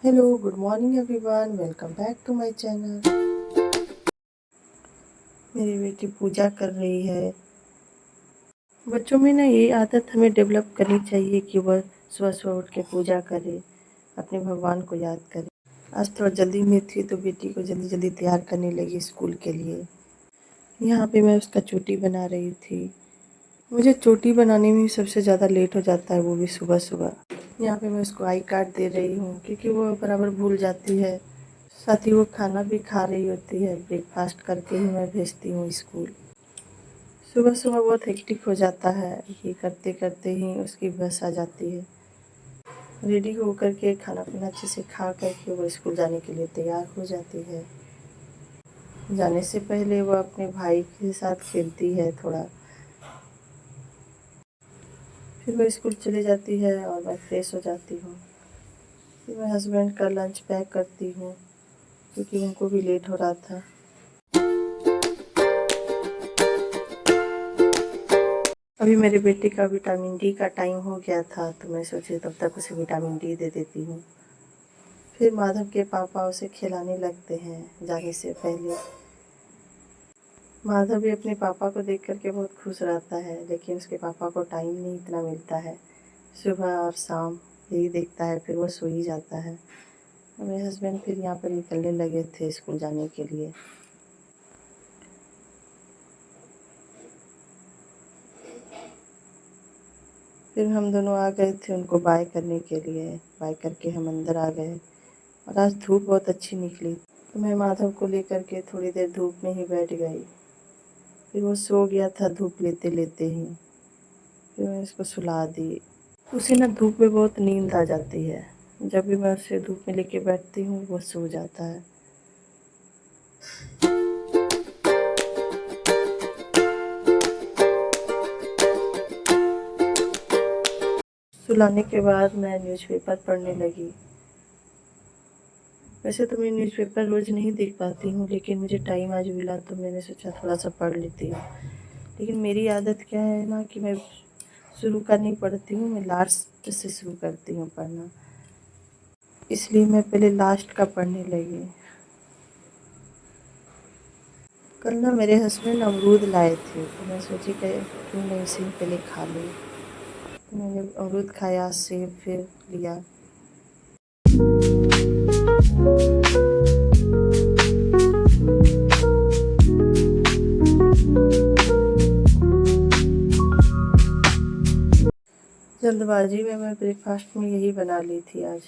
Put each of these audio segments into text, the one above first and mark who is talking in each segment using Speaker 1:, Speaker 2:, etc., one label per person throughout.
Speaker 1: Hello, good morning everyone, welcome back to my channel. मेरी बेटी पूजा कर रही है। बच्चों में ना ये आदत हमें डेवलप करनी चाहिए कि वह सुबह सुबह उठ के पूजा करे, अपने भगवान को याद करे। आज थोड़ा जल्दी में थी तो बेटी को जल्दी जल्दी तैयार करने लगी स्कूल के लिए। यहाँ पे मैं उसका चोटी बना रही थी। मुझे चोटी बनाने में सबसे ज़्यादा लेट हो जाता है, वो भी सुबह सुबह। यहाँ पे मैं उसको आई कार्ड दे रही हूँ क्योंकि वो बराबर भूल जाती है। साथ ही वो खाना भी खा रही होती है। ब्रेकफास्ट करके ही मैं भेजती हूँ स्कूल। सुबह सुबह बहुत हेक्टिक हो जाता है, ये करते करते ही उसकी बस आ जाती है। रेडी हो करके खाना पीना अच्छे से खा करके वो स्कूल जाने के लिए तैयार हो जाती है। जाने से पहले वो अपने भाई के साथ खेलती है थोड़ा। फिर वो स्कूल चली जाती है और मैं फ्रेश हो जाती हूँ। फिर मैं हस्बैंड का लंच पैक करती हूँ क्योंकि उनको भी लेट हो रहा था। अभी मेरे बेटे का विटामिन डी का टाइम हो गया था तो मैं सोची तब तक उसे विटामिन डी दे देती हूँ। फिर माधव के पापा उसे खिलाने लगते हैं जाने से पहले। माधव भी अपने पापा को देख करके बहुत खुश रहता है, लेकिन उसके पापा को टाइम नहीं इतना मिलता है। सुबह और शाम यही देखता है, फिर वो सो ही जाता है। मेरे हस्बैंड फिर यहाँ पर निकलने लगे थे स्कूल जाने के लिए। फिर हम दोनों आ गए थे उनको बाय करने के लिए। बाय करके हम अंदर आ गए और आज धूप बहुत अच्छी निकली तो मैं माधव को लेकर के थोड़ी देर धूप में ही बैठ गई। फिर वो सो गया था धूप लेते लेते ही। फिर मैं इसको सुला दी। उसे ना धूप में बहुत नींद आ जाती है। जब भी मैं उसे धूप में लेके बैठती हूँ वो सो जाता है। सुलाने के बाद मैं न्यूज़पेपर पढ़ने लगी। वैसे तो मैं न्यूज़पेपर रोज़ नहीं देख पाती हूँ, लेकिन मुझे टाइम आज मिला तो मैंने सोचा थोड़ा सा पढ़ लेती हूँ। लेकिन मेरी आदत क्या है ना कि मैं शुरू का नहीं पढ़ती हूँ, मैं लास्ट से शुरू करती हूँ पढ़ना। इसलिए मैं पहले लास्ट का पढ़ने लगी। कल ना मेरे हस्बैंड अमरूद लाए थे तो मैं सोची कि क्यों नहीं इसे ही पहले खा लूँ। तो मैंने अमरूद खाया, सेब फिर लिया। जल्दबाजी में मैं ब्रेकफास्ट में यही बना ली थी आज,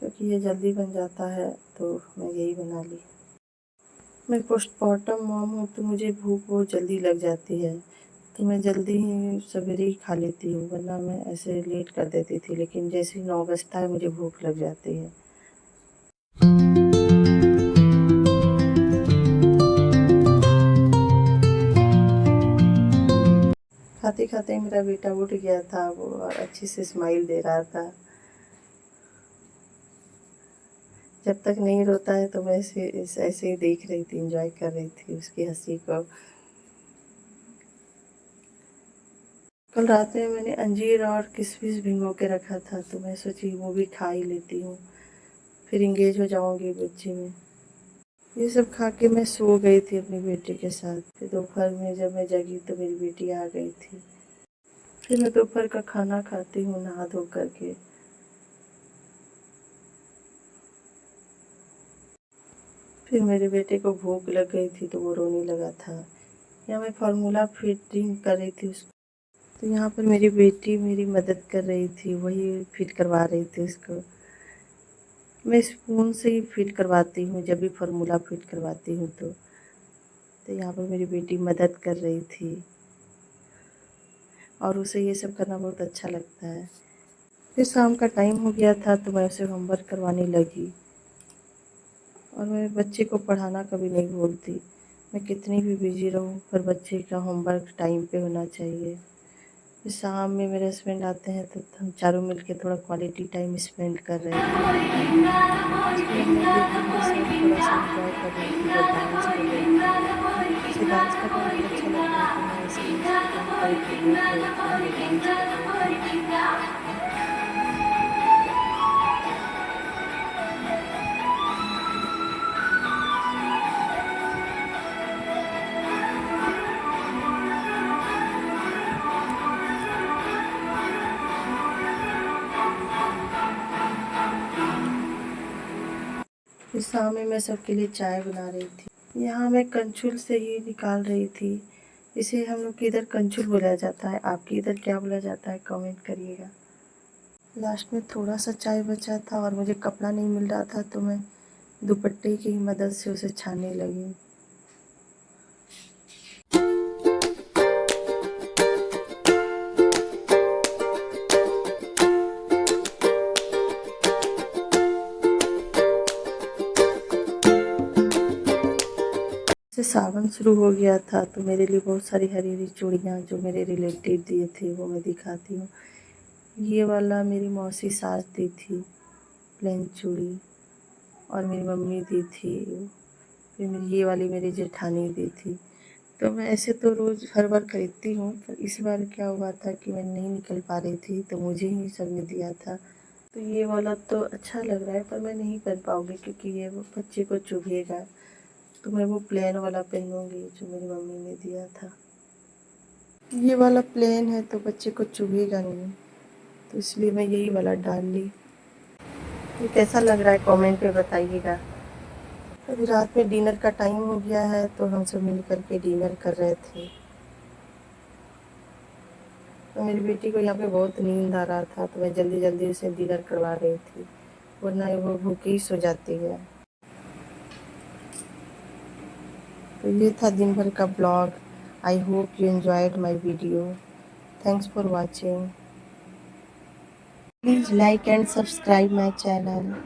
Speaker 1: क्योंकि ये जल्दी बन जाता है तो मैं यही बना ली। मैं पोस्टमार्टम मॉम हूँ तो मुझे भूख बहुत जल्दी लग जाती है, तो मैं जल्दी ही सवेरे ही खा लेती हूँ, वरना मैं ऐसे लेट कर देती थी। लेकिन जैसे ही 9 बजता है मुझे भूख लग जाती है। खाते खाते मेरा बेटा उठ गया था, वो अच्छी से स्माइल दे रहा था। जब तक नहीं रोता है तो मैं ऐसे ही देख रही थी, एंजॉय कर रही थी उसकी हंसी को। कल रात में मैंने अंजीर और किशमिश भिगो के रखा था तो मैं सोची वो भी खा ही लेती हूँ, फिर इंगेज हो जाऊँगी बच्चे में। ये सब खा के मैं सो गई थी अपनी बेटी के साथ। फिर दोपहर में जब मैं जगी तो मेरी बेटी आ गई थी। फिर मैं दोपहर का खाना खाती हूँ नहा धो करके। फिर मेरे बेटे को भूख लग गई थी तो वो रोने लगा था। यहाँ मैं फार्मूला फीडिंग कर रही थी उसको, तो यहाँ पर मेरी बेटी मेरी मदद कर रही थी, वही फीड करवा रही थी उसको। मैं स्पून से ही फीड करवाती हूँ जब भी फार्मूला फीड करवाती हूँ तो यहाँ पर मेरी बेटी मदद कर रही थी और उसे ये सब करना बहुत अच्छा लगता है। फिर शाम का टाइम हो गया था तो मैं उसे होमवर्क करवाने लगी। और मैं बच्चे को पढ़ाना कभी नहीं भूलती, मैं कितनी भी बिजी रहूँ पर बच्चे का होमवर्क टाइम पे होना चाहिए। फिर शाम में मेरे हस्बैंड आते हैं तो हम चारों मिलके थोड़ा क्वालिटी टाइम स्पेंड कर रहे थे। इसमें मैं बेटी के साथ थोड़ा सा एंजॉय कर रही थी, वो डांस कर रही थी। उसे डांस करना बहुत अच्छा लगता है तो मैं इसीलिए उसको कहीं कहीं पे देख रही थी, वो डांस कर रही थी। इस शाम में मैं सबके लिए चाय बना रही थी। यहाँ मैं कंचुल से ही निकाल रही थी। इसे हम लोग के इधर कंचुल बोला जाता है, आपके इधर क्या बोला जाता है कमेंट करिएगा। लास्ट में थोड़ा सा चाय बचा था और मुझे कपड़ा नहीं मिल रहा था, तो मैं दुपट्टे की मदद से उसे छानने लगी। से सावन शुरू हो गया था, तो मेरे लिए बहुत सारी हरी हरी चूड़ियाँ जो मेरे रिलेटिव दिए थे वो मैं दिखाती हूँ। ये वाला मेरी मौसी सास दी थी प्लेन चूड़ी, और मेरी मम्मी दी थी। फिर ये वाली मेरी जेठानी दी थी। तो मैं ऐसे तो रोज़ हर बार खरीदती हूँ, पर इस बार क्या हुआ था कि मैं नहीं निकल पा रही थी, तो मुझे ही सबने दिया था। तो ये वाला तो अच्छा लग रहा है, पर मैं नहीं पहन पाऊँगी क्योंकि ये वो बच्चे को चुभेगा। तो मैं वो प्लेन वाला पहनूँगी जो मेरी मम्मी ने दिया था। ये वाला प्लेन है तो बच्चे को चुभेगा नहीं, तो इसलिए मैं यही वाला डाल ली। ये कैसा लग रहा है कमेंट पे बताइएगा। अभी रात में डिनर का टाइम हो गया है, तो हम सब मिल कर के डिनर कर रहे थे। तो मेरी बेटी को यहाँ पे बहुत नींद आ रहा था, तो मैं जल्दी जल्दी उसे डिनर करवा रही थी, वरना वो भूखी ही सो जाती है। तो ये था दिन भर का blog. I hope you enjoyed my video. Thanks for watching. Please like and subscribe my channel.